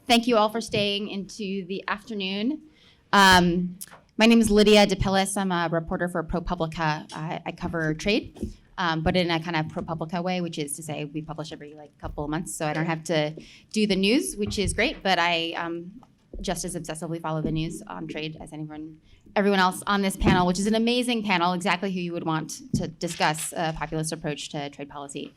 Thank you all for staying into the afternoon. My name is Lydia DePillis. I'm a reporter for ProPublica. I cover trade, but in a kind of ProPublica way, which is to say we publish every couple of months, so I don't have to do the news, which is great, but I just as obsessively follow the news on trade as everyone else on this panel, which is an amazing panel, exactly who you would want to discuss a populist approach to trade policy.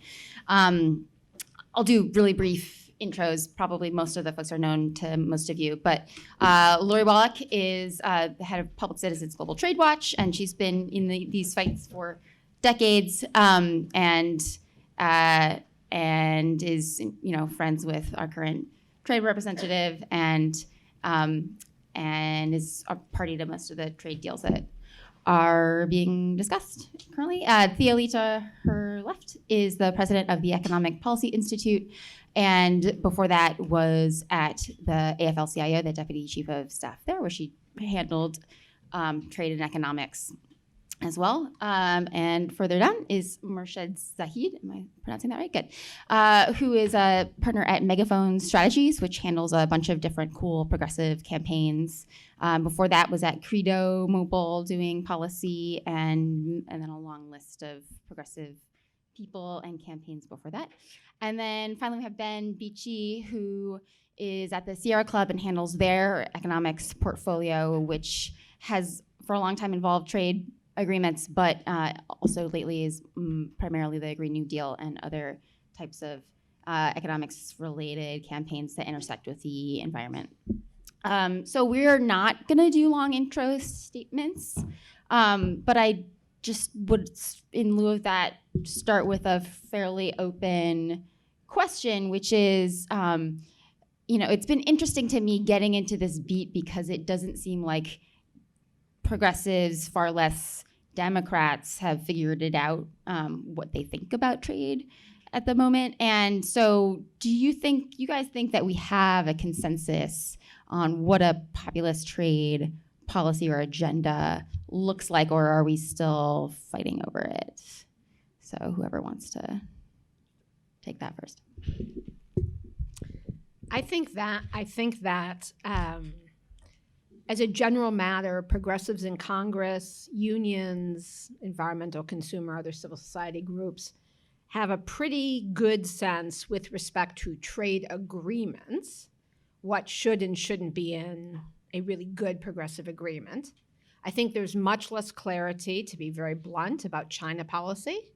I'll do really brief intros. Probably most of the folks are known to most of you, but Lori Wallach is the head of Public Citizens Global Trade Watch, and she's been in these fights for decades, and is friends with our current trade representative, and is a party to most of the trade deals that are being discussed currently. Theolita, her left, is the president of the Economic Policy Institute, and before that was at the AFL-CIO, the deputy chief of staff there, where she handled trade and economics as well. And further down is Murshid Zahid, am I pronouncing that right? Good. Who is a partner at Megaphone Strategies, which handles a bunch of different cool progressive campaigns. Before that was at Credo Mobile doing policy, and then a long list of progressive people and campaigns before that. And then finally we have Ben Beachy, who is at the Sierra Club and handles their economics portfolio, which has for a long time involved trade agreements, but also lately is primarily the Green New Deal and other types of economics-related campaigns that intersect with the environment. So we're not going to do long intro statements, but I just would, in lieu of that, start with a fairly open question, which is, it's been interesting to me getting into this beat because it doesn't seem like progressives, far less Democrats, have figured it out what they think about trade at the moment. And so do you guys think that we have a consensus on what a populist trade policy or agenda looks like, or are we still fighting over it? So whoever wants to take that first. I think that as a general matter, progressives in Congress, unions, environmental, consumer, other civil society groups have a pretty good sense with respect to trade agreements, what should and shouldn't be in a really good progressive agreement. I think there's much less clarity, to be very blunt, about China policy.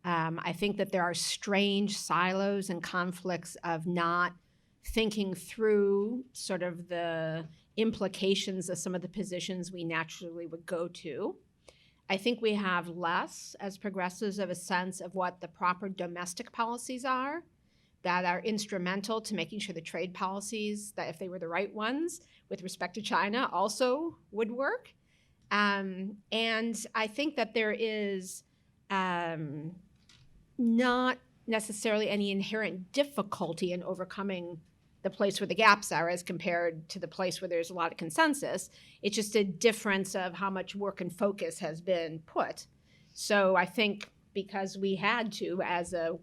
I think that there are strange silos and conflicts of not thinking through sort of the implications of some of the positions we naturally would go to. I think we have less, as progressives, of a sense of what the proper domestic policies are that are instrumental to making sure the trade policies, that if they were the right ones with respect to China, also would work. And I think that there is not necessarily any inherent difficulty in overcoming the place where the gaps are as compared to the place where there's a lot of consensus. It's just a difference of how much work and focus has been put. So I think because we had to, as a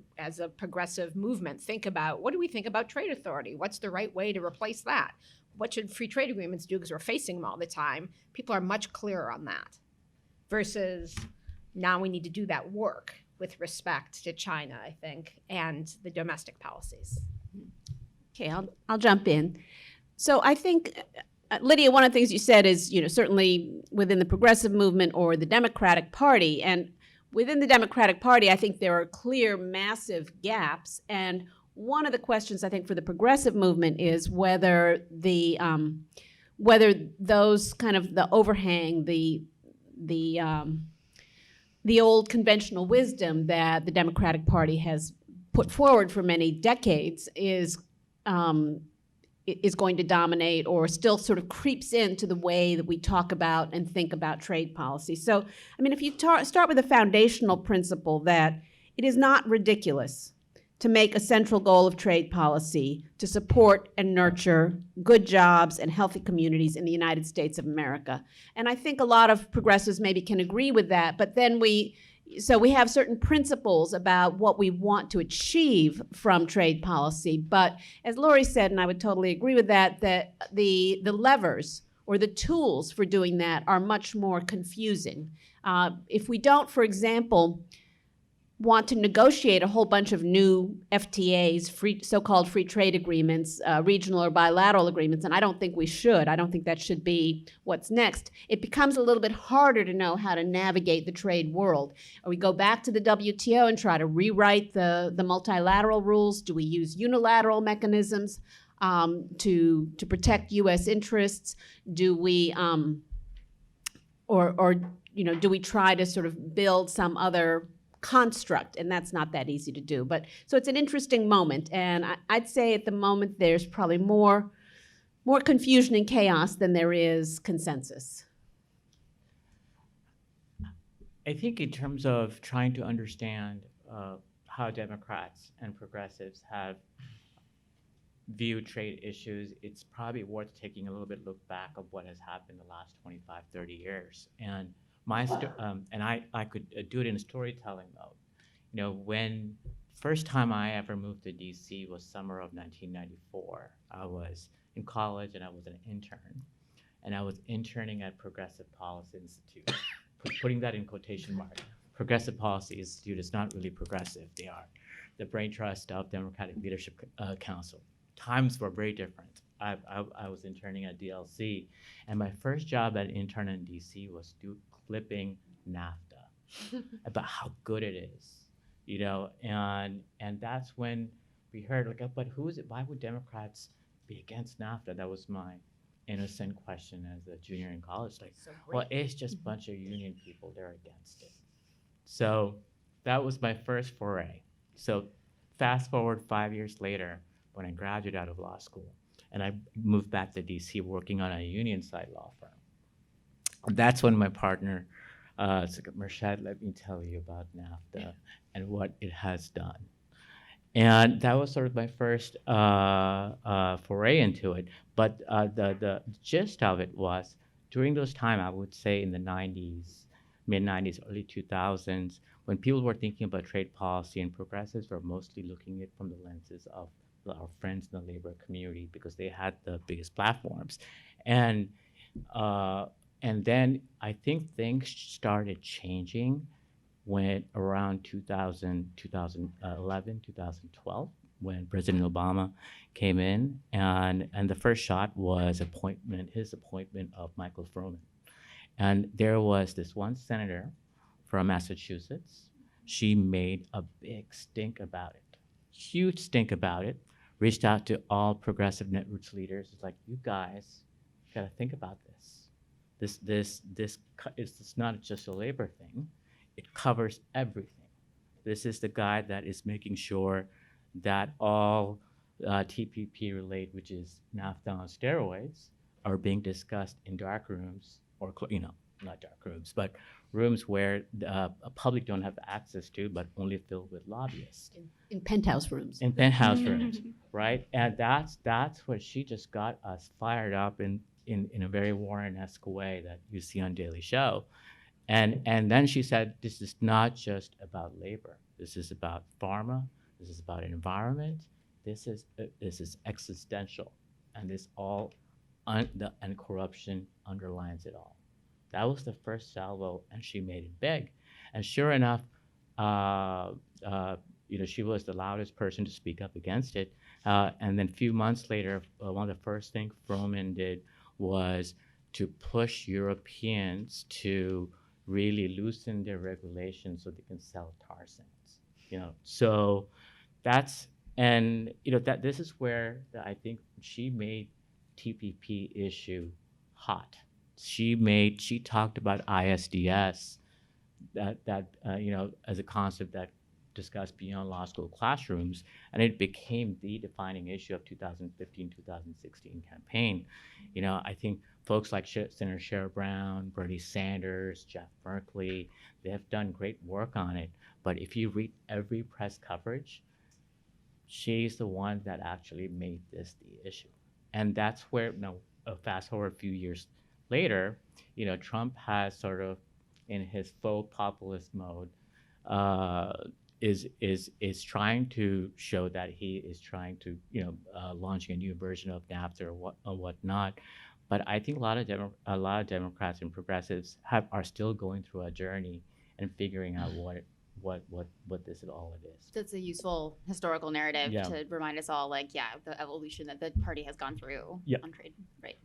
progressive movement, think about, what do we think about trade authority? What's the right way to replace that? What should free trade agreements do, because we're facing them all the time? People are much clearer on that versus now we need to do that work with respect to China, I think, and the domestic policies. Okay, I'll jump in. So I think, Lydia, one of the things you said is, certainly within the progressive movement or the Democratic Party, and within the Democratic Party, I think there are clear, massive gaps. And one of the questions I think for the progressive movement is whether those kind of the overhang, the old conventional wisdom that the Democratic Party has put forward for many decades is going to dominate, or still sort of creeps into the way that we talk about and think about trade policy. So, if you start with a foundational principle that it is not ridiculous to make a central goal of trade policy to support and nurture good jobs and healthy communities in the United States of America. And I think a lot of progressives maybe can agree with that, but then we so we have certain principles about what we want to achieve from trade policy. But as Lori said, and I would totally agree with that, that the levers or the tools for doing that are much more confusing. If we don't, for example, want to negotiate a whole bunch of new FTAs, so-called free trade agreements, regional or bilateral agreements, and I don't think we should. I don't think that should be what's next. It becomes a little bit harder to know how to navigate the trade world. Or we go back to the WTO and try to rewrite the multilateral rules. Do we use unilateral mechanisms to protect U.S. interests? Do we, do we try to sort of build some other construct? And that's not that easy to do. But so it's an interesting moment, and I'd say at the moment there's probably more confusion and chaos than there is consensus. I think in terms of trying to understand how Democrats and progressives have viewed trade issues, it's probably worth taking a little bit look back of what has happened the last 25, 30 years. And I could do it in storytelling mode. You know, when first time I ever moved to DC was summer of 1994. I was in college and I was an intern, and I was interning at Progressive Policy Institute. Putting that in quotation marks. Progressive Policy Institute is not really progressive. They are the brain trust of Democratic Leadership Council. Times were very different. I was interning at DLC, and my first job as an intern in DC was clipping NAFTA about how good it is, you know, and that's when we heard, like, but who is it? Why would Democrats be against NAFTA? That was my innocent question as a junior in college. Like, well, it's just a bunch of union people. They're against it. So that was my first foray. So fast forward 5 years later, when I graduated out of law school, and I moved back to DC working on a union side law firm. That's when my partner said, Mershad, let me tell you about NAFTA and what it has done. And that was sort of my first foray into it. But the gist of it was, during those time, I would say in the 90s, mid-90s, early 2000s, when people were thinking about trade policy, and progressives were mostly looking at it from the lenses of our friends in the labor community because they had the biggest platforms. And then I think things started changing when around 2011, 2012, when President Obama came in, and the first shot was his appointment of Michael Froman. And there was this one senator from Massachusetts. She made a big stink about it, huge stink about it, reached out to all progressive networks leaders. It's like, you guys gotta think about this. It's not just a labor thing. It covers everything. This is the guy that is making sure that all TPP related, which is NAFTA on steroids, are being discussed in dark rooms, or not dark rooms, but rooms where a public don't have access to, but only filled with lobbyists. In penthouse rooms. In penthouse rooms, right? And that's what she just got us fired up in a very Warren-esque way that you see on Daily Show. And then she said, this is not just about labor. This is about pharma. This is about environment. This is existential, and and corruption underlines it all. That was the first salvo, and she made it big. And sure enough, she was the loudest person to speak up against it. And then a few months later, one of the first things Froman did was to push Europeans to really loosen their regulations so they can sell tar sands. So this is where I think she made TPP issue hot. She talked about ISDS, as a concept that discussed beyond law school classrooms, and it became the defining issue of 2015-2016 campaign. I think folks like Senator Sherrod Brown, Bernie Sanders, Jeff Merkley, they have done great work on it. But if you read every press coverage, she's the one that actually made this the issue. And that's where, fast forward a few years later, Trump has sort of, in his faux populist mode, is trying to show that he is trying to launching a new version of NAFTA or whatnot. But I think a lot of Democrats and progressives are still going through a journey and figuring out what this all it is. That's a useful historical narrative Yeah. to remind us all, like, the evolution that the party has gone through Yeah. on trade. Right.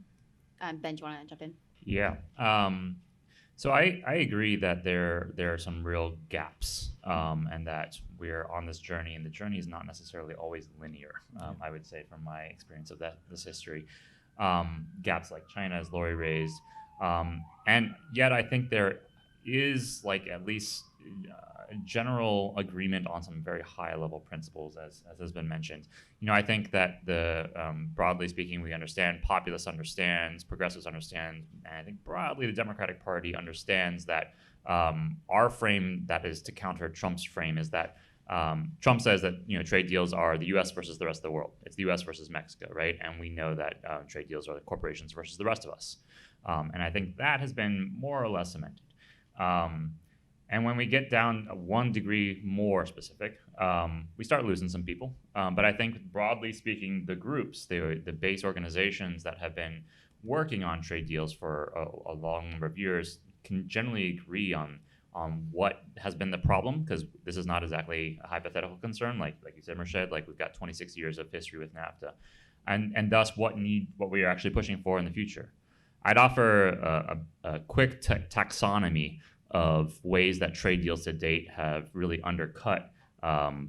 Ben, do you want to jump in? Yeah. So I agree that there are some real gaps, and that we're on this journey, and the journey is not necessarily always linear. I would say, from my experience of this history, gaps like China, as Lori raised, and yet I think there is, like, at least general agreement on some very high level principles, as has been mentioned. I think that broadly speaking, we understand, populists understands, progressives understand, and I think broadly the Democratic Party understands that our frame that is to counter Trump's frame is that Trump says that trade deals are the U.S. versus the rest of the world. It's the U.S. versus Mexico, right? And we know that trade deals are the corporations versus the rest of us. And I think that has been more or less cemented. And when we get down 1 degree more specific, we start losing some people. But I think, broadly speaking, the groups, the base organizations that have been working on trade deals for a long number of years can generally agree on what has been the problem, because this is not exactly a hypothetical concern, like you said, Merced, like we've got 26 years of history with NAFTA, and thus what we are actually pushing for in the future. I'd offer a quick taxonomy of ways that trade deals to date have really undercut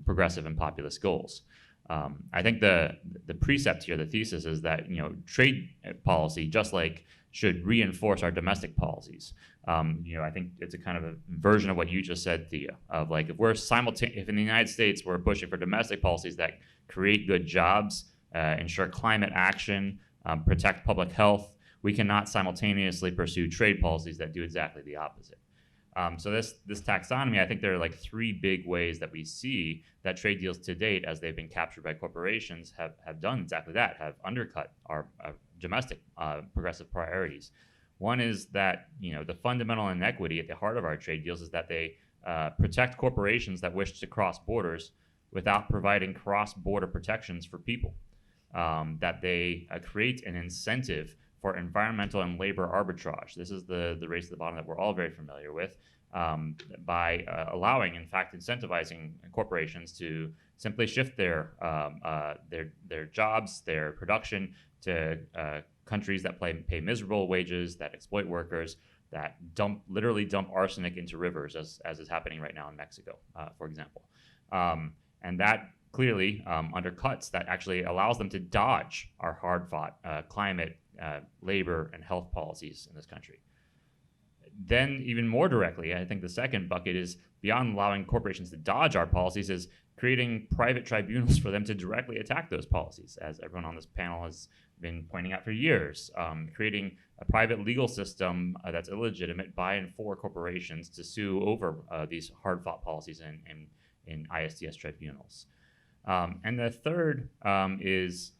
progressive and populist goals. I think the precept here, the thesis, is that trade policy, just like, should reinforce our domestic policies. I think it's a kind of a version of what you just said, Thea, of like, if in the United States we're pushing for domestic policies that create good jobs, ensure climate action, protect public health, we cannot simultaneously pursue trade policies that do exactly the opposite. So this taxonomy, I think there are like 3 big ways that we see that trade deals to date, as they've been captured by corporations, have done exactly that, have undercut our domestic progressive priorities. One is that the fundamental inequity at the heart of our trade deals is that they protect corporations that wish to cross borders without providing cross-border protections for people. That they create an incentive for environmental and labor arbitrage. This is the race to the bottom that we're all very familiar with, by allowing, in fact, incentivizing corporations to simply shift their jobs, their production to countries that pay miserable wages, that exploit workers, that literally dump arsenic into rivers, as is happening right now in Mexico, for example. And that clearly undercuts, that actually allows them to dodge our hard-fought climate, labor, and health policies in this country. Then, even more directly, I think the second bucket is, beyond allowing corporations to dodge our policies, is creating private tribunals for them to directly attack those policies, as everyone on this panel has been pointing out for years. Creating a private legal system that's illegitimate by and for corporations to sue over these hard-fought policies in ISDS tribunals. And the third is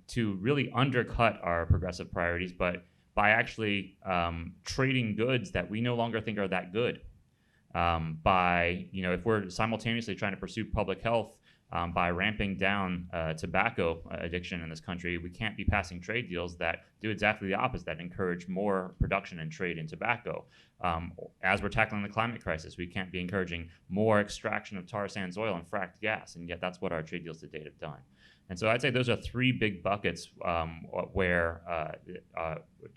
to really undercut our progressive priorities, but by actually trading goods that we no longer think are that good. If we're simultaneously trying to pursue public health by ramping down tobacco addiction in this country, we can't be passing trade deals that do exactly the opposite, that encourage more production and trade in tobacco. As we're tackling the climate crisis, we can't be encouraging more extraction of tar sands oil and fracked gas, and yet that's what our trade deals to date have done. And so I'd say those are 3 big buckets where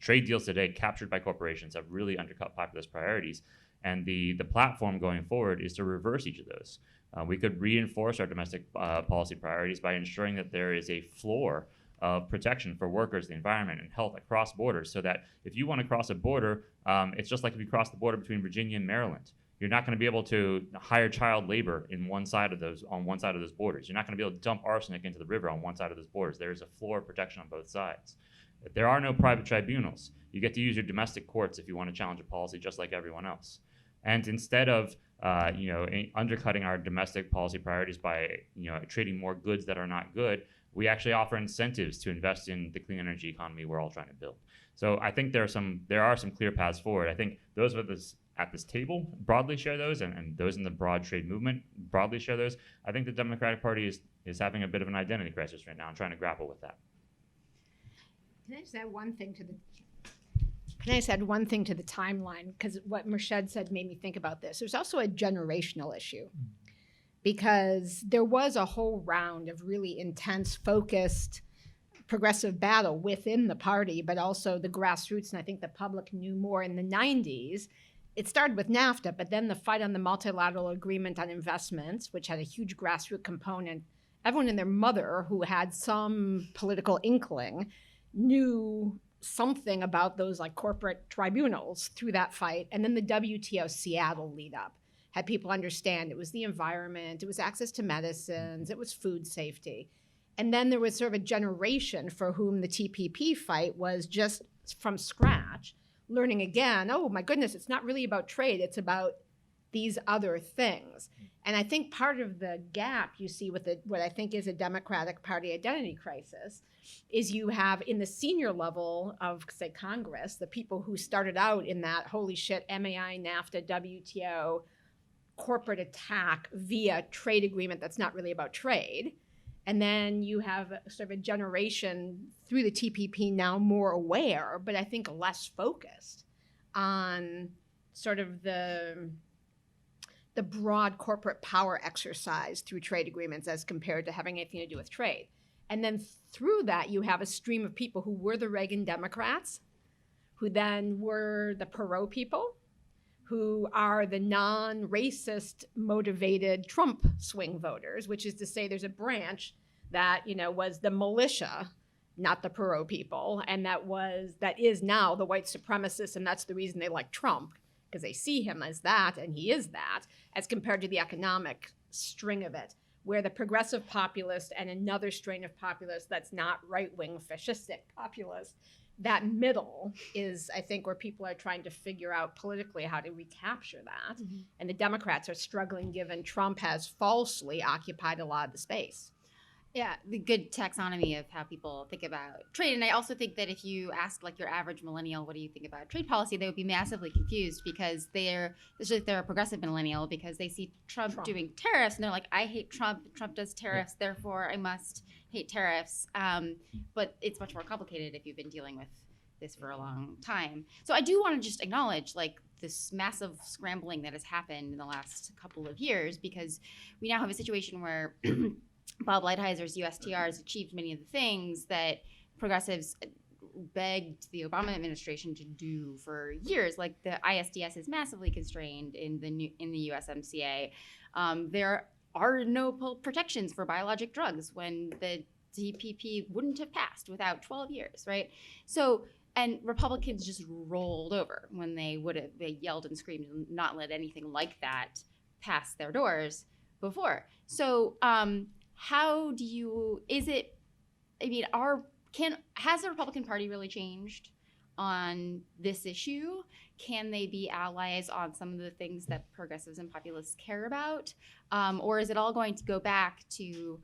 trade deals today captured by corporations have really undercut populist priorities. And the platform going forward is to reverse each of those. We could reinforce our domestic policy priorities by ensuring that there is a floor of protection for workers, the environment, and health across borders, so that if you want to cross a border, it's just like if you cross the border between Virginia and Maryland. You're not going to be able to hire child labor on one side of those borders. You're not going to be able to dump arsenic into the river on one side of those borders. There is a floor of protection on both sides. If there are no private tribunals, you get to use your domestic courts if you want to challenge a policy, just like everyone else. And instead of undercutting our domestic policy priorities by trading more goods that are not good, we actually offer incentives to invest in the clean energy economy we're all trying to build. So I think there are some clear paths forward. I think those are at this table broadly share those, and those in the broad trade movement broadly share those. I think the Democratic Party is having a bit of an identity crisis right now and trying to grapple with that. Can I just add one thing to the timeline? Because what Merched said made me think about this. There's also a generational issue, because there was a whole round of really intense, focused, progressive battle within the party, but also the grassroots, and I think the public knew more in the 90s. It started with NAFTA, but then the fight on the multilateral agreement on investments, which had a huge grassroots component. Everyone and their mother who had some political inkling knew something about those like corporate tribunals through that fight. And then the WTO Seattle lead up had people understand it was the environment, it was access to medicines, it was food safety. And then there was sort of a generation for whom the TPP fight was just from scratch, learning again, oh my goodness, it's not really about trade, it's about these other things. And I think part of the gap you see with what I think is a Democratic Party identity crisis is you have in the senior level of, say, Congress, the people who started out in that holy shit, MAI, NAFTA, WTO, corporate attack via trade agreement that's not really about trade. And then you have sort of a generation through the TPP now more aware, but I think less focused on sort of the broad corporate power exercise through trade agreements as compared to having anything to do with trade. And then through that, you have a stream of people who were the Reagan Democrats, who then were the Perot people, who are the non-racist motivated Trump swing voters, which is to say there's a branch that, you know, was the militia, not the Perot people, and that is now the white supremacists, and that's the reason they like Trump, because they see him as that, and he is that, as compared to the economic string of it, where the progressive populist and another strain of populist that's not right-wing fascistic populist, that middle is, I think, where people are trying to figure out politically how to recapture that. Mm-hmm. And the Democrats are struggling given Trump has falsely occupied a lot of the space. Yeah, the good taxonomy of how people think about trade. And I also think that if you ask like your average millennial, what do you think about trade policy, they would be massively confused because they're a progressive millennial because they see Trump doing tariffs and they're like, I hate Trump. Trump does tariffs, therefore I must hate tariffs. But it's much more complicated if you've been dealing with this for a long time. So I do want to just acknowledge like this massive scrambling that has happened in the last couple of years, because we now have a situation where Bob Lighthizer,'s USTR has achieved many of the things that progressives begged the Obama administration to do for years. Like the ISDS is massively constrained in the USMCA. There are no protections for biologic drugs when the TPP wouldn't have passed without 12 years, right? So, and Republicans just rolled over when they yelled and screamed and not let anything like that pass their doors before. So, has the Republican Party really changed on this issue? Can they be allies on some of the things that progressives and populists care about? Or is it all going to go back to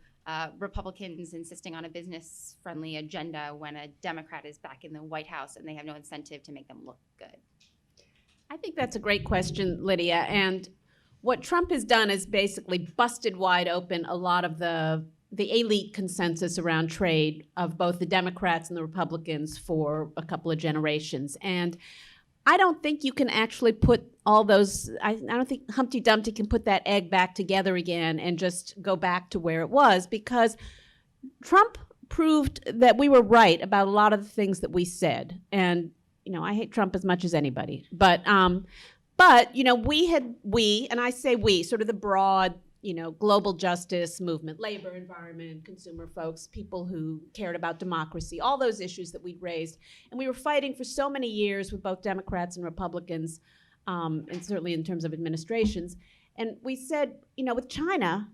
Republicans insisting on a business-friendly agenda when a Democrat is back in the White House and they have no incentive to make them look good? I think that's a great question, Lydia. And what Trump has done is basically busted wide open a lot of the elite consensus around trade of both the Democrats and the Republicans for a couple of generations. And I don't think you can actually put all those, I don't think Humpty Dumpty can put that egg back together again and just go back to where it was, because Trump proved that we were right about a lot of the things that we said. And, you know, I hate Trump as much as anybody, but you know, we, and I say we, sort of the broad, you know, global justice movement, labor, environment, consumer folks, people who cared about democracy, all those issues that we'd raised. And we were fighting for so many years with both Democrats and Republicans, and certainly in terms of administrations. And we said, you know, with China,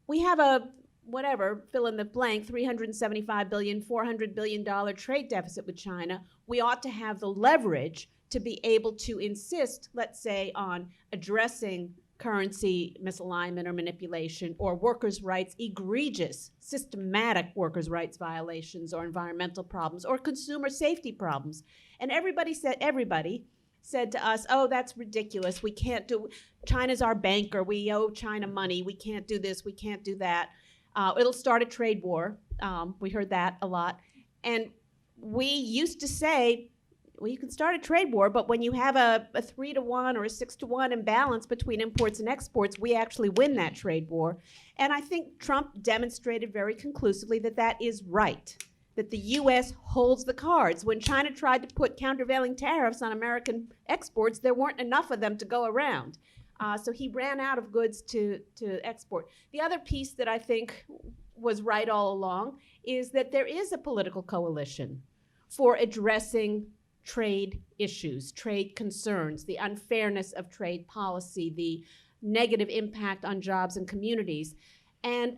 we have a, whatever, fill in the blank, $375 billion, $400 billion trade deficit with China. We ought to have the leverage to be able to insist, let's say, on addressing currency misalignment or manipulation, or workers' rights, egregious, systematic workers' rights violations, or environmental problems, or consumer safety problems. And everybody said to us, oh, that's ridiculous. We can't do, China's our banker. We owe China money. We can't do this. We can't do that. It'll start a trade war. We heard that a lot. And we used to say, well, you can start a trade war, but when you have a 3-to-1 or a 6-to-1 imbalance between imports and exports, we actually win that trade war. And I think Trump demonstrated very conclusively that that is right, that the U.S. holds the cards. When China tried to put countervailing tariffs on American exports, there weren't enough of them to go around. So he ran out of goods to export. The other piece that I think was right all along is that there is a political coalition for addressing trade issues, trade concerns, the unfairness of trade policy, the negative impact on jobs and communities. And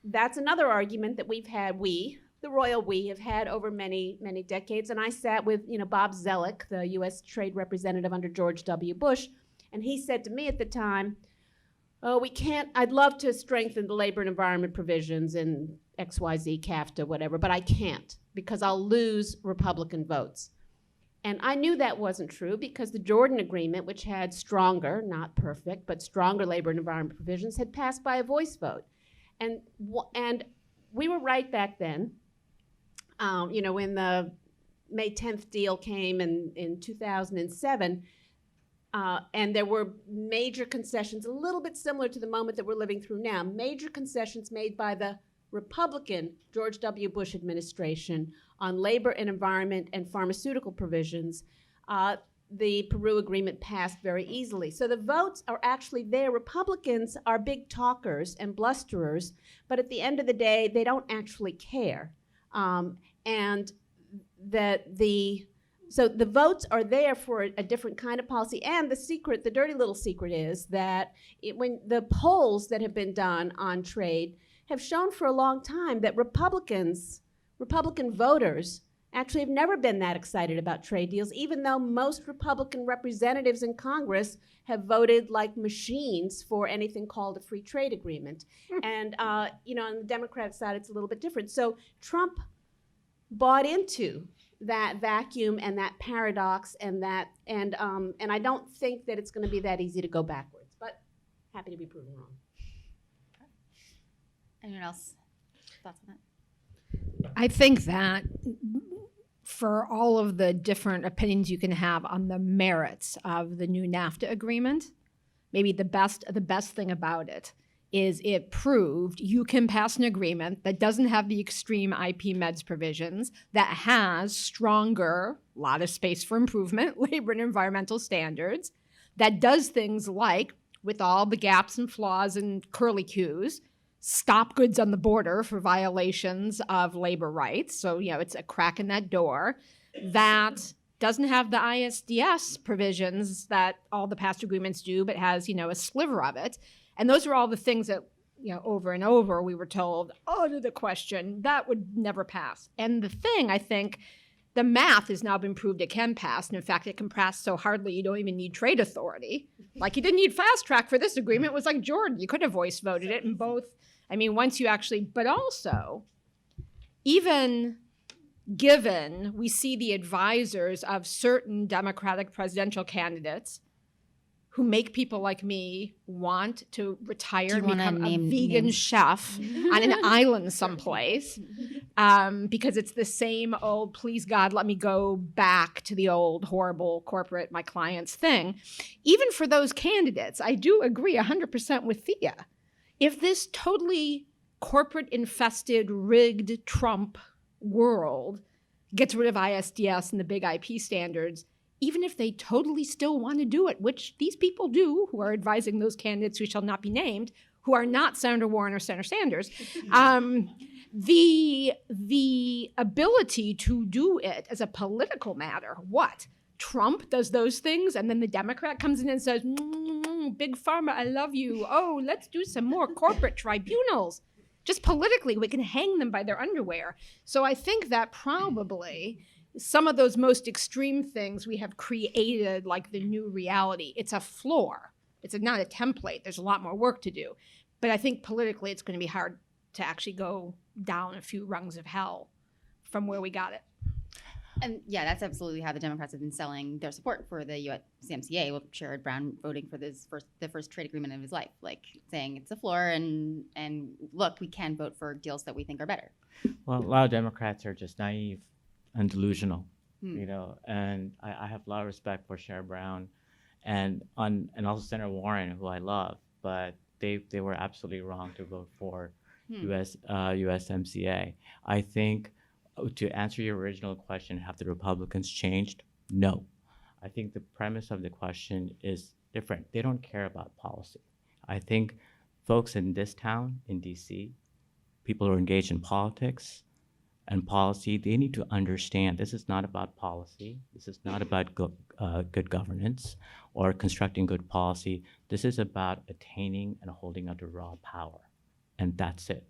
that's another argument that we've had, the royal we, have had over many, many decades. And I sat with, Bob Zellick, the U.S. trade representative under George W. Bush, and he said to me at the time, oh, I'd love to strengthen the labor and environment provisions in XYZ, CAFTA, whatever, but I can't because I'll lose Republican votes. And I knew that wasn't true because the Jordan Agreement, which had stronger, not perfect, but stronger labor and environment provisions, had passed by a voice vote. And we were right back then. When the May 10th deal came in 2007, and there were major concessions, a little bit similar to the moment that we're living through now, major concessions made by the Republican George W. Bush administration on labor and environment and pharmaceutical provisions. The Peru Agreement passed very easily. So the votes are actually there. Republicans are big talkers and blusterers, but at the end of the day, they don't actually care. So the votes are there for a different kind of policy. And the dirty little secret is that when the polls that have been done on trade have shown for a long time that Republican voters actually have never been that excited about trade deals, even though most Republican representatives in Congress have voted like machines for anything called a free trade agreement. And on the Democratic side, it's a little bit different. So Trump bought into that vacuum and that paradox and I don't think that it's going to be that easy to go backwards, but happy to be proven wrong. Anyone else? Thoughts on that? I think that for all of the different opinions you can have on the merits of the new NAFTA agreement, maybe the best thing about it is it proved you can pass an agreement that doesn't have the extreme IP meds provisions, that has stronger, a lot of space for improvement, labor and environmental standards, that does things like, with all the gaps and flaws and curlicues, stop goods on the border for violations of labor rights. So, it's a crack in that door. That doesn't have the ISDS provisions that all the past agreements do, but has, a sliver of it. And those are all the things that, over and over we were told, to the question, that would never pass. And the thing, I think, the math has now been proved it can pass. And in fact, it can pass so hardly you don't even need trade authority. Like you didn't need fast track for this agreement. It was like Jordan. You could have voice voted it in both. Once you actually, but also, even given we see the advisors of certain Democratic presidential candidates who make people like me want to retire and become a vegan chef on an island someplace because it's the same old, please God, let me go back to the old horrible corporate, my clients thing. Even for those candidates, I do agree 100% with Thea. If this totally corporate-infested, rigged Trump world gets rid of ISDS and the big IP standards, even if they totally still want to do it, which these people do, who are advising those candidates who shall not be named, who are not Senator Warren or Senator Sanders, the ability to do it as a political matter, what? Trump does those things, and then the Democrat comes in and says, Big Pharma, I love you. Oh, let's do some more corporate tribunals. Just politically, we can hang them by their underwear. So I think that probably some of those most extreme things we have created, like the new reality, it's a floor. It's not a template. There's a lot more work to do. But I think politically, it's going to be hard to actually go down a few rungs of hell from where we got it. And yeah, that's absolutely how the Democrats have been selling their support for the USMCA. With Sherrod Brown voting for the first trade agreement of his life, like saying it's a floor, and look, we can vote for deals that we think are better. Well, a lot of Democrats are just naive and delusional, Hmm. and I have a lot of respect for Sherrod Brown and also Senator Warren, who I love, but they were absolutely wrong to vote for Hmm. USMCA. I think to answer your original question, have the Republicans changed? No. I think the premise of the question is different. They don't care about policy. I think folks in this town, in DC, people who are engaged in politics and policy, they need to understand this is not about policy. This is not about good governance or constructing good policy. This is about attaining and holding onto raw power. And that's it.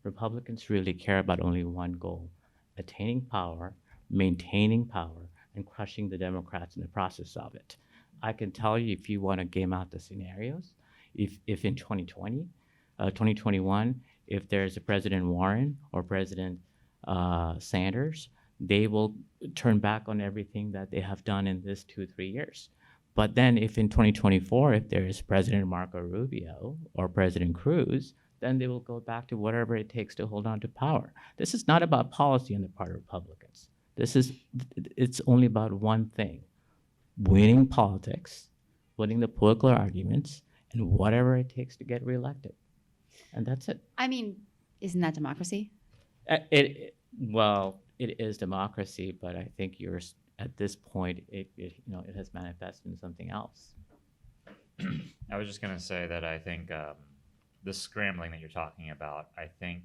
Republicans really care about only one goal: attaining power, maintaining power, and crushing the Democrats in the process of it. I can tell you, if you want to game out the scenarios, if in 2020, 2021, if there's a President Warren or President Sanders, they will turn back on everything that they have done in this 2-3 years. But then if in 2024, if there is President Marco Rubio or President Cruz, then they will go back to whatever it takes to hold on to power. This is not about policy on the part of Republicans. It's only about one thing: winning politics, winning the political arguments, and whatever it takes to get reelected. And that's it. I mean, isn't that democracy? It is democracy, but I think at this point, it has manifested in something else. I was just going to say that I think the scrambling that you're talking about, I think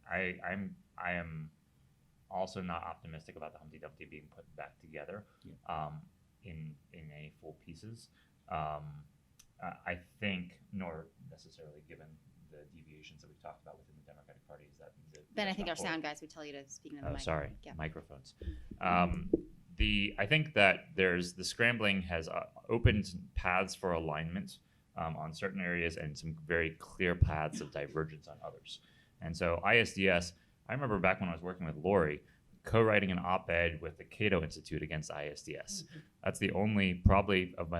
I am also not optimistic about the Humpty Dumpty being put back together in any full pieces. I think, nor necessarily given the deviations that we've talked about within the Democratic Party, is that Ben, I think our sound guys would tell you to speak into the mic. Sorry, Yeah. microphones. I think that the scrambling has opened paths for alignment on certain areas and some very clear paths of divergence on others. And so ISDS, I remember back when I was working with Lori, co-writing an op-ed with the Cato Institute against ISDS. That's the only, probably of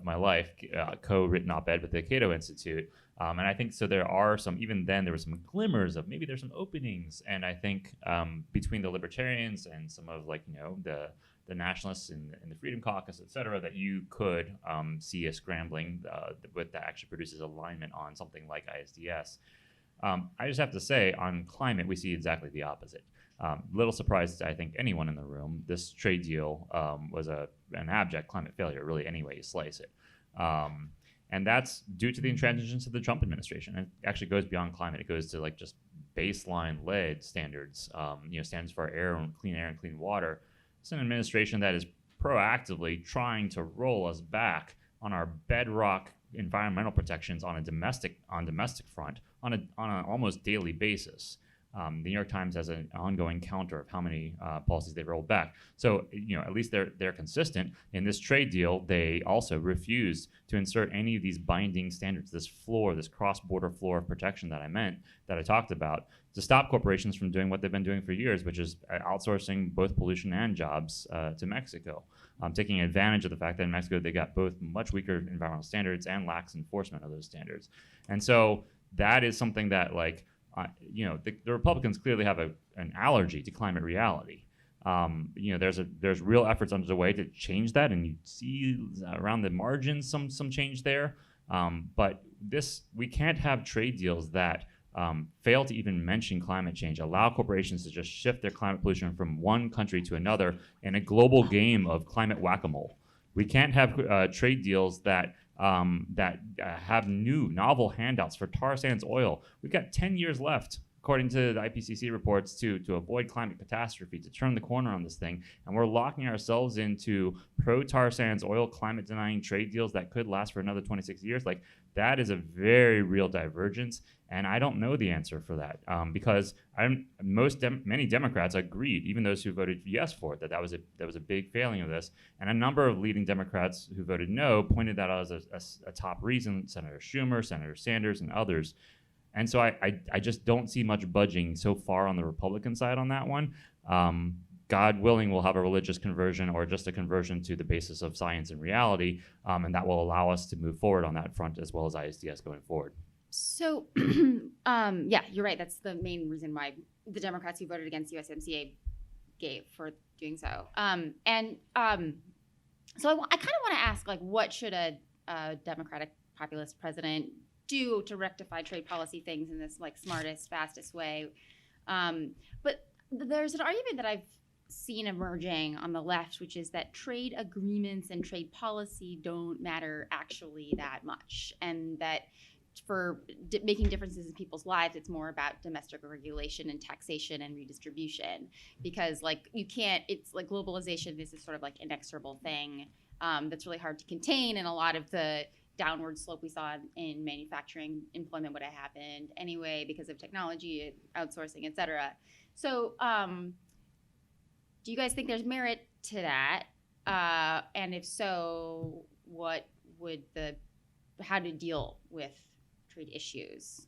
my life, co-written op-ed with the Cato Institute. And I think so. There are some. Even then, there were some glimmers of maybe there's some openings. And I think between the libertarians and some of the nationalists and the Freedom Caucus, et cetera, that you could see a scrambling that actually produces alignment on something like ISDS. I just have to say, on climate, we see exactly the opposite. Little surprised to, I think, anyone in the room, this trade deal was an abject climate failure, really, any way you slice it. And that's due to the intransigence of the Trump administration. And it actually goes beyond climate. It goes to just baseline lead standards, standards for air and clean water. It's an administration that is proactively trying to roll us back on our bedrock environmental protections on domestic front on an almost daily basis. The New York Times has an ongoing counter of how many policies they've rolled back. So, at least they're consistent. In this trade deal, they also refused to insert any of these binding standards, this cross-border floor of protection that I talked about, to stop corporations from doing what they've been doing for years, which is outsourcing both pollution and jobs to Mexico, taking advantage of the fact that in Mexico they got both much weaker environmental standards and lax enforcement of those standards. And so that is something that the Republicans clearly have an allergy to climate reality. There's real efforts underway to change that, and you see around the margins some change there. But we can't have trade deals that fail to even mention climate change, allow corporations to just shift their climate pollution from one country to another in a global game of climate whack-a-mole. We can't have trade deals that have new, novel handouts for tar sands oil. We've got 10 years left, according to the IPCC reports, to avoid climate catastrophe, to turn the corner on this thing. And we're locking ourselves into pro-tar sands oil, climate-denying trade deals that could last for another 26 years. That is a very real divergence. And I don't know the answer for that because many Democrats agreed, even those who voted yes for it, that was a big failing of this. And a number of leading Democrats who voted no pointed that out as a top reason: Senator Schumer, Senator Sanders, and others. And so I just don't see much budging so far on the Republican side on that one. God willing, we'll have a religious conversion or just a conversion to the basis of science and reality, and that will allow us to move forward on that front as well as ISDS going forward. So, yeah, you're right. That's the main reason why the Democrats who voted against USMCA gave for doing so. So I kind of want to ask, like, what should a Democratic populist president do to rectify trade policy things in this like smartest, fastest way? But there's an argument that I've seen emerging on the left, which is that trade agreements and trade policy don't matter actually that much, and that for making differences in people's lives, it's more about domestic regulation and taxation and redistribution, because like you can't, it's like globalization is this sort of like inexorable thing that's really hard to contain, and a lot of the downward slope we saw in manufacturing employment would have happened anyway because of technology, outsourcing, et cetera. So do you guys think there's merit to that? And if so, what would how to deal with trade issues?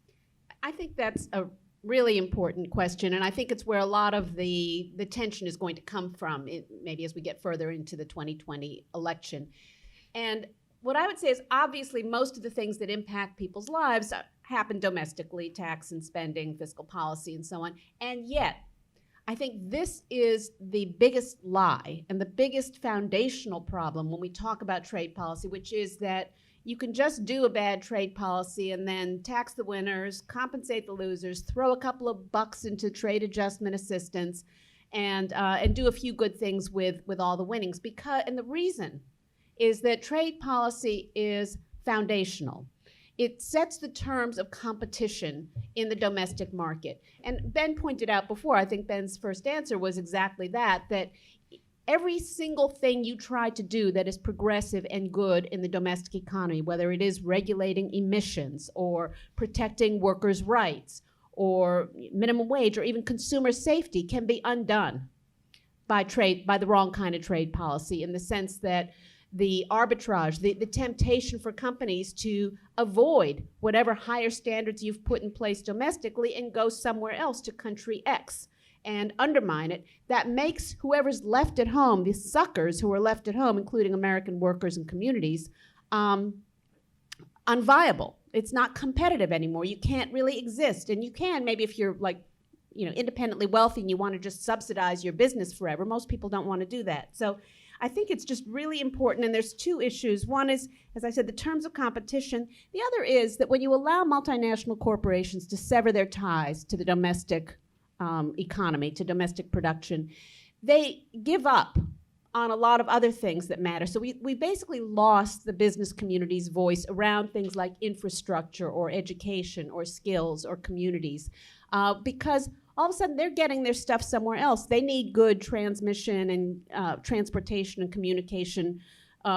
I think that's a really important question, and I think it's where a lot of the tension is going to come from, maybe as we get further into the 2020 election. And what I would say is obviously most of the things that impact people's lives happen domestically, tax and spending, fiscal policy, and so on. And yet, I think this is the biggest lie and the biggest foundational problem when we talk about trade policy, which is that you can just do a bad trade policy and then tax the winners, compensate the losers, throw a couple of bucks into trade adjustment assistance, and do a few good things with all the winnings. And the reason is that trade policy is foundational. It sets the terms of competition in the domestic market. And Ben pointed out before, I think Ben's first answer was exactly that every single thing you try to do that is progressive and good in the domestic economy, whether it is regulating emissions or protecting workers' rights or minimum wage or even consumer safety, can be undone by the wrong kind of trade policy, in the sense that the arbitrage, the temptation for companies to avoid whatever higher standards you've put in place domestically and go somewhere else to country X and undermine it, that makes whoever's left at home, the suckers who are left at home, including American workers and communities, unviable. It's not competitive anymore. You can't really exist. And you can, maybe if you're like, independently wealthy and you want to just subsidize your business forever. Most people don't want to do that. So I think it's just really important, and there's two issues. One is, as I said, the terms of competition. The other is that when you allow multinational corporations to sever their ties to the domestic economy, to domestic production, they give up on a lot of other things that matter. So we basically lost the business community's voice around things like infrastructure or education or skills or communities, because all of a sudden they're getting their stuff somewhere else. They need good transmission and transportation and communication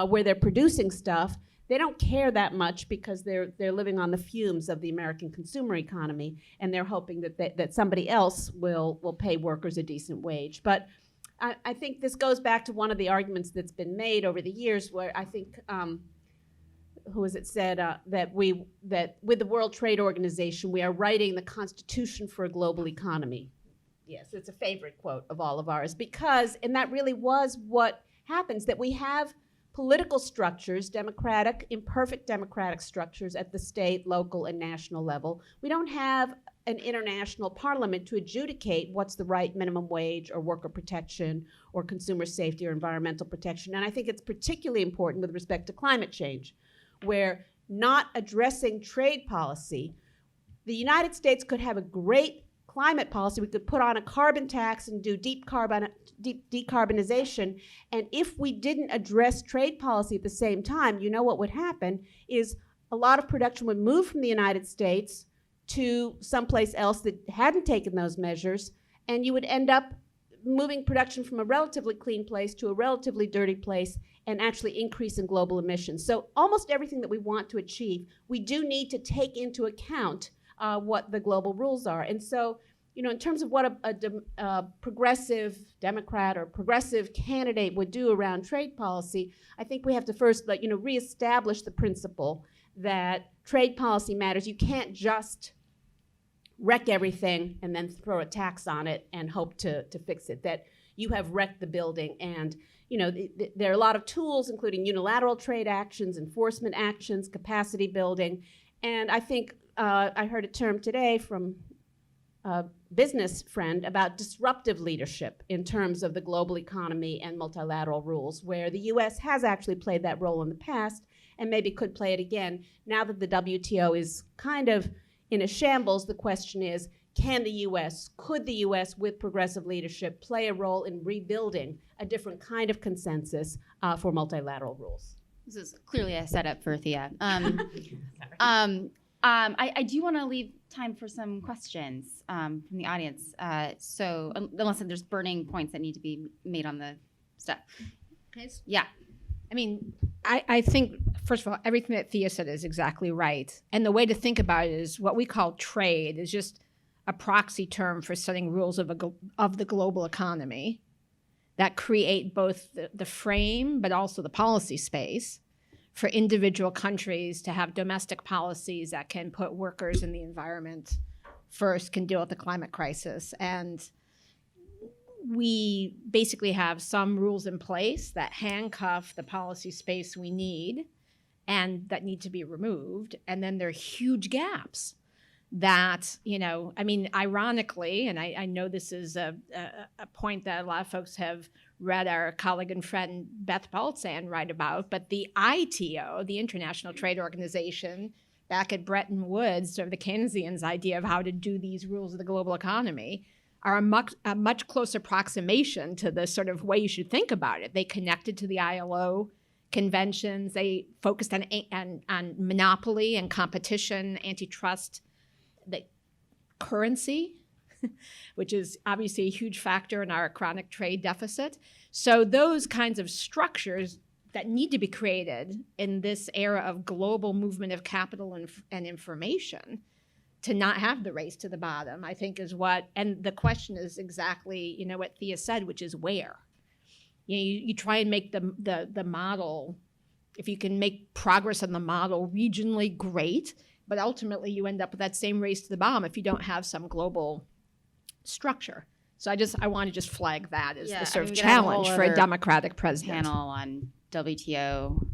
where they're producing stuff. They don't care that much because they're living on the fumes of the American consumer economy, and they're hoping that somebody else will pay workers a decent wage. But I think this goes back to one of the arguments that's been made over the years, where I think who has it said that with the World Trade Organization we are writing the Constitution for a global economy. Yes, it's a favorite quote of all of ours, and that really was what happens, that we have political structures, imperfect democratic structures at the state, local, and national level. We don't have an international parliament to adjudicate what's the right minimum wage or worker protection or consumer safety or environmental protection. And I think it's particularly important with respect to climate change, where not addressing trade policy, the United States could have a great climate policy. We could put on a carbon tax and do deep decarbonization. And if we didn't address trade policy at the same time, what would happen is a lot of production would move from the United States to someplace else that hadn't taken those measures, and you would end up moving production from a relatively clean place to a relatively dirty place and actually increasing global emissions. So almost everything that we want to achieve, we do need to take into account what the global rules are. And so, in terms of what a progressive Democrat or progressive candidate would do around trade policy, I think we have to first, reestablish the principle that trade policy matters. You can't just wreck everything and then throw a tax on it and hope to fix it. That you have wrecked the building. And there are a lot of tools, including unilateral trade actions, enforcement actions, capacity building. And I think I heard a term today from a business friend about disruptive leadership in terms of the global economy and multilateral rules, where the U.S. has actually played that role in the past and maybe could play it again. Now that the WTO is kind of in a shambles, the question is, could the U.S. with progressive leadership play a role in rebuilding a different kind of consensus for multilateral rules? This is clearly a setup for Thea. I do want to leave time for some questions from the audience. So unless there's burning points that need to be made on the stuff. Yeah. I mean, I think, first of all, everything that Thea said is exactly right. And the way to think about it is what we call trade is just a proxy term for setting rules of the global economy that create both the frame but also the policy space for individual countries to have domestic policies that can put workers and the environment first, can deal with the climate crisis. And we basically have some rules in place that handcuff the policy space we need and that need to be removed. And then there are huge gaps that, ironically, and I know this is a point that a lot of folks have read our colleague and friend Beth Baltzan write about, but the ITO, the International Trade Organization, back at Bretton Woods, sort of the Keynesians' idea of how to do these rules of the global economy, are a much closer approximation to the sort of way you should think about it. They connected to the ILO conventions. They focused on monopoly and competition, antitrust, the currency, which is obviously a huge factor in our chronic trade deficit. So those kinds of structures that need to be created in this era of global movement of capital and information to not have the race to the bottom, I think is and the question is exactly, what Thea said, which is where. You try and make the model, if you can make progress on the model regionally, great, but ultimately you end up with that same race to the bottom if you don't have some global structure. So I want to just flag that as the sort of challenge for a democratic president. Panel on WTO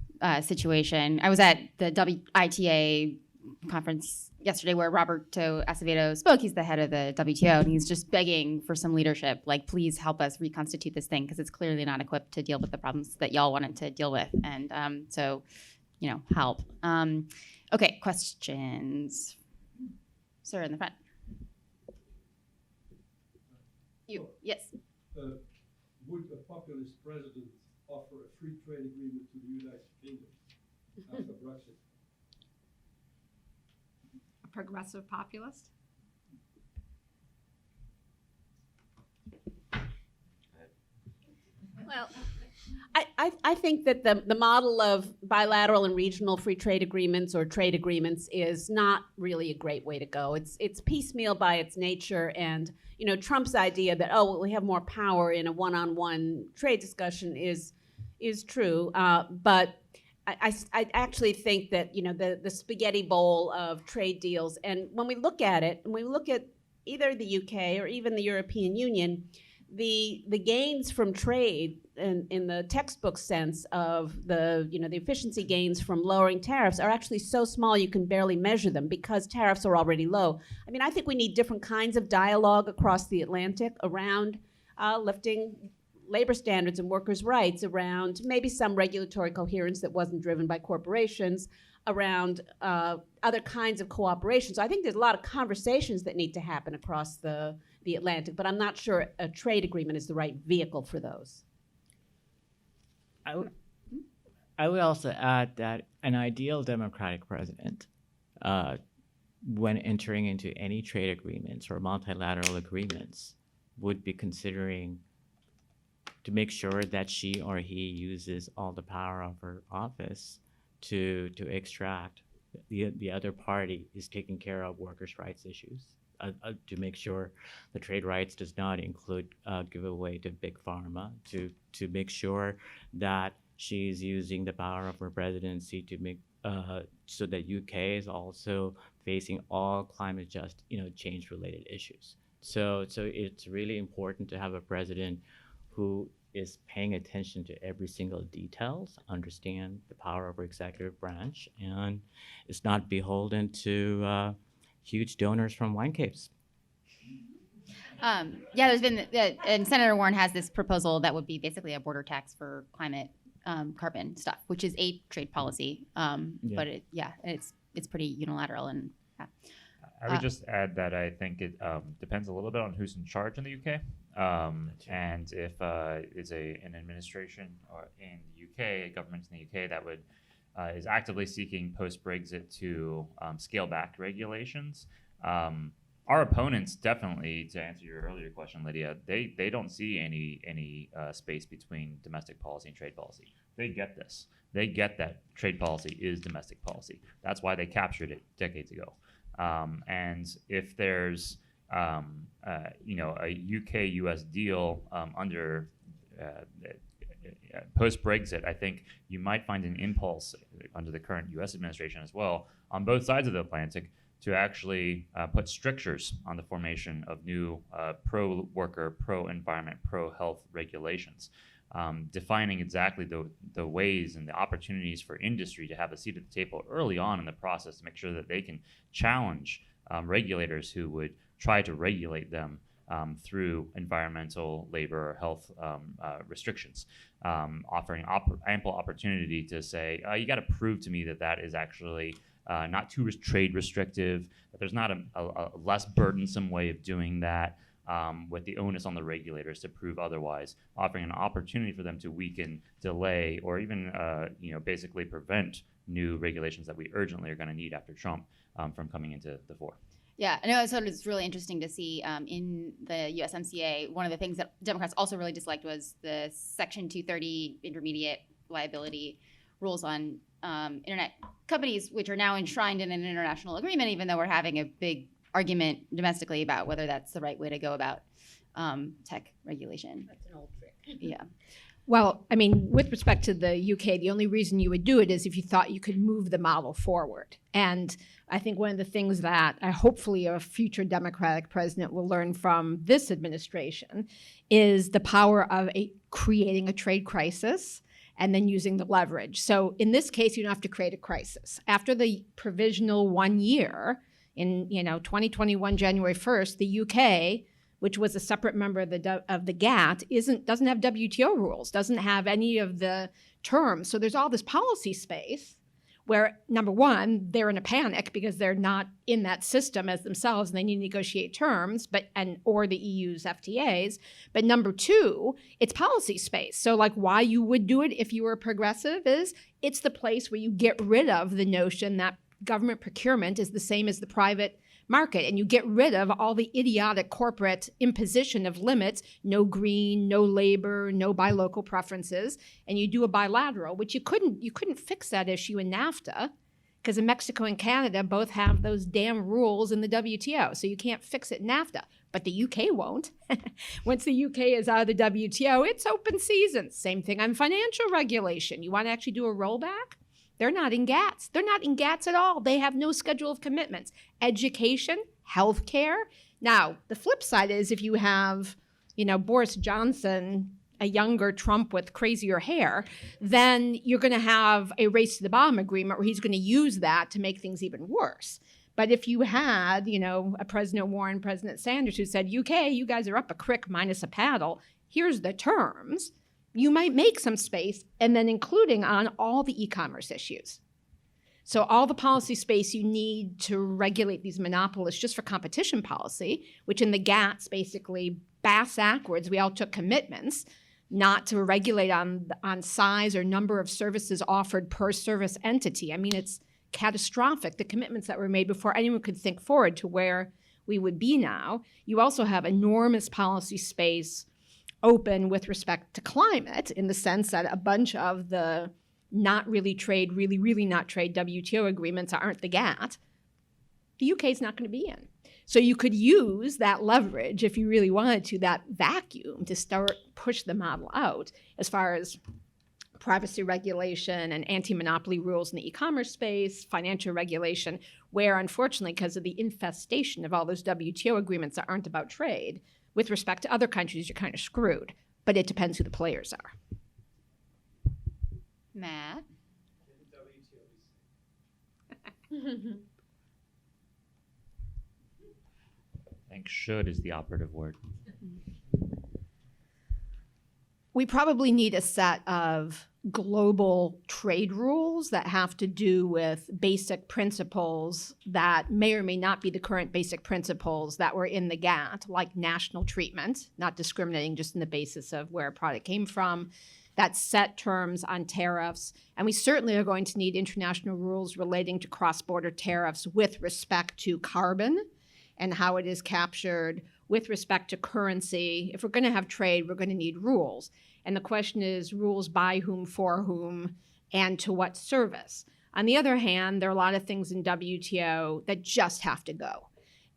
situation. I was at the WITA conference yesterday where Roberto Acevedo spoke. He's the head of the WTO, and he's just begging for some leadership. Like, please help us reconstitute this thing because it's clearly not equipped to deal with the problems that y'all wanted to deal with. And so, help. Okay, questions? Sir, in the front. You, yes. Would a populist president offer a free trade agreement to the United Kingdom after Brexit? A progressive populist? Well, I think that the model of bilateral and regional free trade agreements or trade agreements is not really a great way to go. It's piecemeal by its nature, and Trump's idea that we have more power in a one-on-one trade discussion is true, but I actually think that the spaghetti bowl of trade deals, and when we look at it, and we look at either the UK or even the European Union, the gains from trade in the textbook sense of the efficiency gains from lowering tariffs are actually so small you can barely measure them because tariffs are already low. I mean, I think we need different kinds of dialogue across the Atlantic around lifting labor standards and workers' rights, around maybe some regulatory coherence that wasn't driven by corporations, around other kinds of cooperation. So I think there's a lot of conversations that need to happen across the Atlantic, but I'm not sure a trade agreement is the right vehicle for those. I would also add that an ideal democratic president, when entering into any trade agreements or multilateral agreements, would be considering to make sure that she or he uses all the power of her office to extract the other party is taking care of workers' rights issues, to make sure the trade rights does not include giveaway to big pharma, to make sure that she's using the power of her presidency to make so that UK is also facing all climate change related issues. So it's really important to have a president who is paying attention to every single details, understand the power of our executive branch, and is not beholden to huge donors from wine caves. Yeah, there's been, and Senator Warren has this proposal that would be basically a border tax for climate carbon stuff, which is a trade policy. But it's pretty unilateral and. Yeah. I would just add that I think it depends a little bit on who's in charge in the UK. And if it's an administration or in the UK, a government in the UK that would is actively seeking post-Brexit to scale back regulations. Our opponents definitely, to answer your earlier question, Lydia, they don't see any space between domestic policy and trade policy. They get this. They get that trade policy is domestic policy. That's why they captured it decades ago. And if there's a UK-US deal under post-Brexit, I think you might find an impulse under the current US administration as well on both sides of the Atlantic to actually put strictures on the formation of new pro-worker, pro-environment, pro-health regulations, defining exactly the ways and the opportunities for industry to have a seat at the table early on in the process to make sure that they can challenge regulators who would try to regulate them through environmental, labor, or health restrictions, offering ample opportunity to say, you got to prove to me that that is actually not too trade restrictive, that there's not a less burdensome way of doing that, with the onus on the regulators to prove otherwise, offering an opportunity for them to weaken, delay, or even basically prevent new regulations that we urgently are going to need after Trump from coming into the fore. Yeah, I know. I thought it's really interesting to see in the USMCA, one of the things that Democrats also really disliked was the Section 230 intermediate liability rules on internet companies, which are now enshrined in an international agreement, even though we're having a big argument domestically about whether that's the right way to go about tech regulation. That's an old trick. Yeah. Well, I mean, with respect to the UK, the only reason you would do it is if you thought you could move the model forward. And I think one of the things that hopefully a future Democratic president will learn from this administration is the power of creating a trade crisis and then using the leverage. So in this case, you don't have to create a crisis. After the provisional 1 year, in 2021, January 1st, the UK, which was a separate member of the GATT, doesn't have WTO rules, doesn't have any of the terms. So there's all this policy space where, number one, they're in a panic because they're not in that system as themselves and they need to negotiate terms, or the EU's FTAs. But number two, it's policy space. So like why you would do it if you were a progressive is it's the place where you get rid of the notion that government procurement is the same as the private market, and you get rid of all the idiotic corporate imposition of limits, no green, no labor, no buy local preferences, and you do a bilateral, which you couldn't fix that issue in NAFTA because Mexico and Canada both have those damn rules in the WTO, so you can't fix it in NAFTA. But the UK won't. Once the UK is out of the WTO, it's open season. Same thing on financial regulation. You want to actually do a rollback? They're not in GATS. They're not in GATS at all. They have no schedule of commitments. Education, healthcare. Now, the flip side is if you have, Boris Johnson, a younger Trump with crazier hair, then you're going to have a race to the bottom agreement where he's going to use that to make things even worse. But if you had, a President Warren, President Sanders who said, UK, you guys are up a crick minus a paddle, here's the terms, you might make some space, and then including on all the e-commerce issues. So all the policy space you need to regulate these monopolists just for competition policy, which in the GATS basically backwards, we all took commitments not to regulate on size or number of services offered per service entity. I mean, it's catastrophic, the commitments that were made before anyone could think forward to where we would be now. You also have enormous policy space open with respect to climate in the sense that a bunch of the not really trade, really, really not trade WTO agreements aren't the GATT. The UK is not going to be in. So you could use that leverage if you really wanted to, that vacuum to push the model out as far as privacy regulation and anti-monopoly rules in the e-commerce space, financial regulation, where unfortunately because of the infestation of all those WTO agreements that aren't about trade, with respect to other countries, you're kind of screwed. but it depends who the players are. Matt? I think should is the operative word. We probably need a set of global trade rules that have to do with basic principles that may or may not be the current basic principles that were in the GATT, like national treatment, not discriminating just on the basis of where a product came from, that set terms on tariffs. And we certainly are going to need international rules relating to cross-border tariffs with respect to carbon and how it is captured, with respect to currency. If we're going to have trade, we're going to need rules. And the question is rules by whom, for whom, and to what service. On the other hand, there are a lot of things in WTO that just have to go.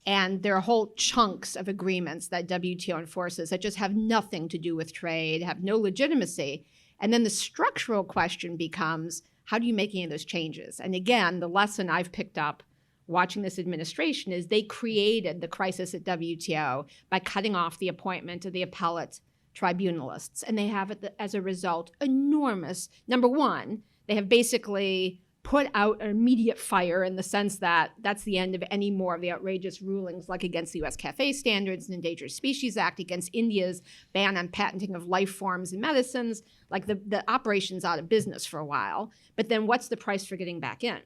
And there are whole chunks of agreements that WTO enforces that just have nothing to do with trade, have no legitimacy. And then the structural question becomes, how do you make any of those changes? And again, the lesson I've picked up watching this administration is they created the crisis at WTO by cutting off the appointment of the appellate tribunalists. And they have, as a result, enormous, number one, they have basically put out an immediate fire in the sense that that's the end of any more of the outrageous rulings, like against the U.S. CAFE standards and Endangered Species Act, against India's ban on patenting of life forms and medicines. Like the operation's out of business for a while. But then what's the price for getting back in?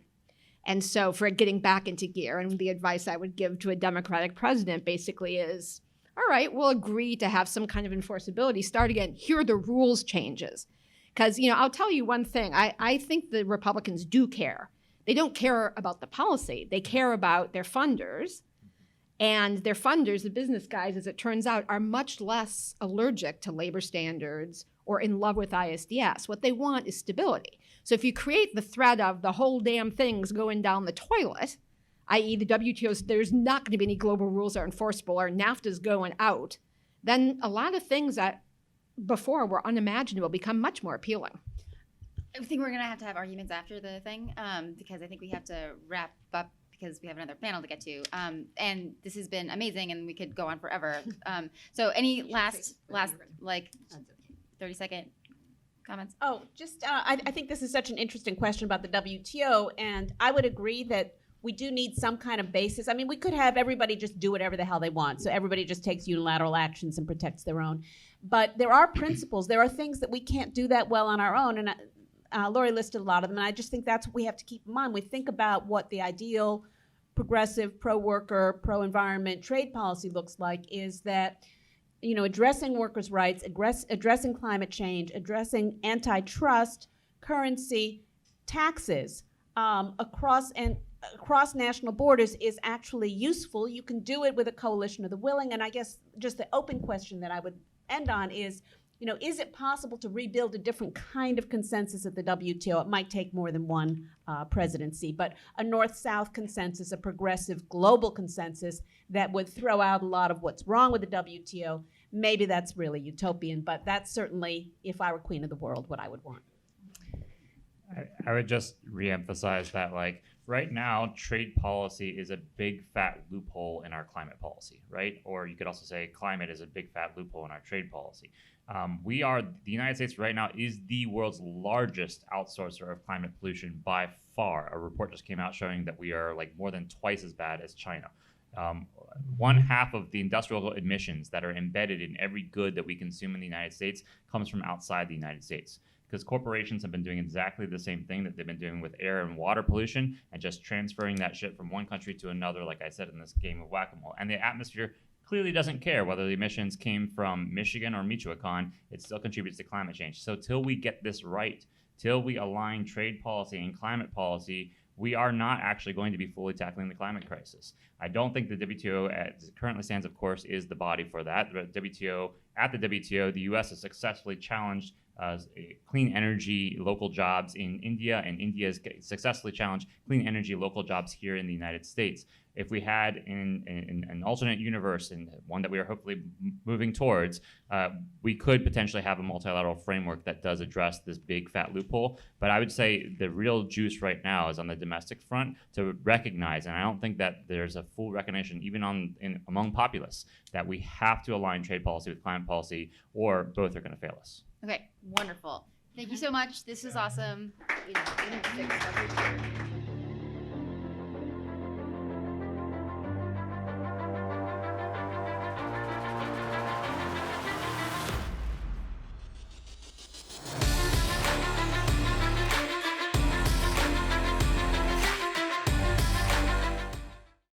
And so for getting back into gear, and the advice I would give to a Democratic president basically is, all right, we'll agree to have some kind of enforceability. Start again. Here are the rules changes. Because, I'll tell you one thing. I think the Republicans do care. They don't care about the policy. They care about their funders. And their funders, the business guys, as it turns out, are much less allergic to labor standards or in love with ISDS. What they want is stability. So if you create the threat of the whole damn thing's going down the toilet, i.e. the WTO's, there's not going to be any global rules that are enforceable, or NAFTA's going out, then a lot of things that before were unimaginable become much more appealing. I think we're going to have arguments after the thing because I think we have to wrap up because we have another panel to get to. And this has been amazing, and we could go on forever. So any last like 30-second comments? Oh, just I think this is such an interesting question about the WTO, and I would agree that we do need some kind of basis. I mean, we could have everybody just do whatever the hell they want, so everybody just takes unilateral actions and protects their own. But there are principles. There are things that we can't do that well on our own, and Lori listed a lot of them, and I just think that's what we have to keep in mind. We think about what the ideal progressive, pro-worker, pro-environment trade policy looks like is that, addressing workers' rights, addressing climate change, addressing antitrust, currency, taxes across national borders is actually useful. You can do it with a coalition of the willing. And I guess just the open question that I would end on is, is it possible to rebuild a different kind of consensus at the WTO? It might take more than one presidency, but a North-South consensus, a progressive global consensus that would throw out a lot of what's wrong with the WTO. Maybe that's really utopian, but that's certainly, if I were queen of the world, what I would want. I would just reemphasize that, right now, trade policy is a big fat loophole in our climate policy, right? Or you could also say climate is a big fat loophole in our trade policy. The United States right now is the world's largest outsourcer of climate pollution by far. A report just came out showing that we are more than twice as bad as China. 1/2 of the industrial emissions that are embedded in every good that we consume in the United States comes from outside the United States. Because corporations have been doing exactly the same thing that they've been doing with air and water pollution and just transferring that shit from one country to another, like I said, in this game of whack-a-mole. And the atmosphere clearly doesn't care whether the emissions came from Michigan or Michoacan. It still contributes to climate change. So till we get this right, till we align trade policy and climate policy, we are not actually going to be fully tackling the climate crisis. I don't think the WTO, as it currently stands, of course, is the body for that. At the WTO, the U.S. has successfully challenged clean energy local jobs in India, and India has successfully challenged clean energy local jobs here in the United States. if we had in an alternate universe, and one that we are hopefully moving towards, we could potentially have a multilateral framework that does address this big fat loophole. But I would say the real juice right now is on the domestic front to recognize, and I don't think that there's a full recognition even among populists, that we have to align trade policy with climate policy, or both are going to fail us. Okay, wonderful. Thank you so much. This was awesome. You know, 6 every year.